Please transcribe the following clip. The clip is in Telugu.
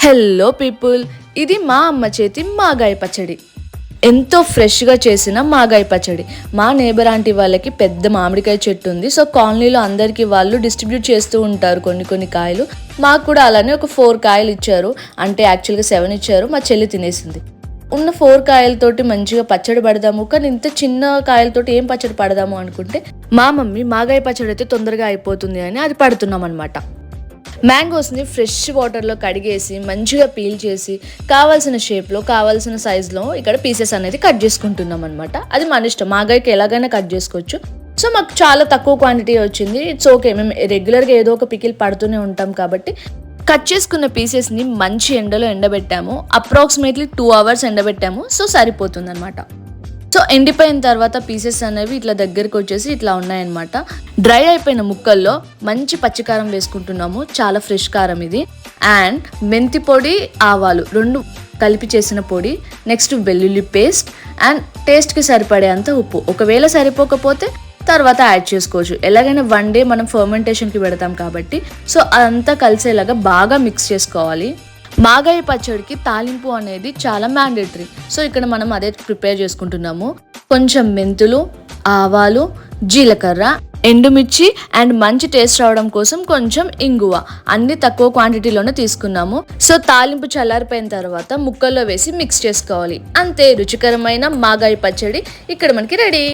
హలో పీపుల్, ఇది మా అమ్మ చేతి మాగాయ పచ్చడి. ఎంతో ఫ్రెష్గా చేసిన మాగాయ పచ్చడి. మా నేబర్ ఆంటీ వాళ్ళకి పెద్ద మామిడికాయ చెట్టు ఉంది. సో కాలనీలో అందరికీ వాళ్ళు డిస్ట్రిబ్యూట్ చేస్తూ ఉంటారు కొన్ని కాయలు. మాకు కూడా అలానే ఒక 4 కాయలు ఇచ్చారు. అంటే యాక్చువల్గా 7 ఇచ్చారు. మా చెల్లి తినేసింది. ఉన్న 4 కాయలతోటి మంచిగా పచ్చడి పడదాము, కానీ ఇంత చిన్న కాయలతోటి ఏం పచ్చడి పడదాము అనుకుంటే మా మమ్మీ మాగాయ పచ్చడి అయితే తొందరగా అయిపోతుంది అని అది పడుతున్నాం అనమాట. మ్యాంగోస్ని ఫ్రెష్ వాటర్లో కడిగేసి మంచిగా పీల్ చేసి కావాల్సిన షేప్లో కావాల్సిన సైజులో ఇక్కడ పీసెస్ అనేది కట్ చేసుకుంటున్నాం అనమాట. అది మన ఇష్టం, మాగాయకి ఎలాగైనా కట్ చేసుకోవచ్చు. సో మాకు చాలా తక్కువ క్వాంటిటీ వచ్చింది. ఇట్స్ ఓకే, మేము రెగ్యులర్గా ఏదో ఒక పికిల్ పడుతూనే ఉంటాం కాబట్టి కట్ చేసుకున్న పీసెస్ని మంచి ఎండలో ఎండబెట్టాము. అప్రాక్సిమేట్లీ 2 hours ఎండబెట్టాము. సో సరిపోతుంది అనమాట. సో ఎండిపోయిన తర్వాత పీసెస్ అనేవి ఇట్లా దగ్గరికి వచ్చేసి ఇట్లా ఉన్నాయన్నమాట. డ్రై అయిపోయిన ముక్కల్లో మంచి పచ్చికారం వేసుకుంటున్నాము. చాలా ఫ్రెష్ కారం ఇది. అండ్ మెంతి పొడి, ఆవాలు 2 కలిపి చేసిన పొడి, నెక్స్ట్ వెల్లుల్లి పేస్ట్ అండ్ టేస్ట్కి సరిపడేంత ఉప్పు. ఒకవేళ సరిపోకపోతే తర్వాత యాడ్ చేసుకోవచ్చు. ఎలాగైనా 1 day మనం ఫర్మెంటేషన్కి పెడతాం కాబట్టి సో అదంతా కలిసేలాగా బాగా మిక్స్ చేసుకోవాలి. మాగాయ పచ్చడికి తాలింపు అనేది చాలా మ్యాండేటరీ. సో ఇక్కడ మనం అదే ప్రిపేర్ చేసుకుంటున్నాము. కొంచెం మెంతులు, ఆవాలు, జీలకర్ర, ఎండుమిర్చి అండ్ మంచి టేస్ట్ రావడం కోసం కొంచెం ఇంగువ, అన్ని తక్కువ క్వాంటిటీలోనే తీసుకున్నాము. సో తాలింపు చల్లారిపోయిన తర్వాత ముక్కల్లో వేసి మిక్స్ చేసుకోవాలి. అంతే, రుచికరమైన మాగాయ పచ్చడి ఇక్కడ మనకి రెడీ.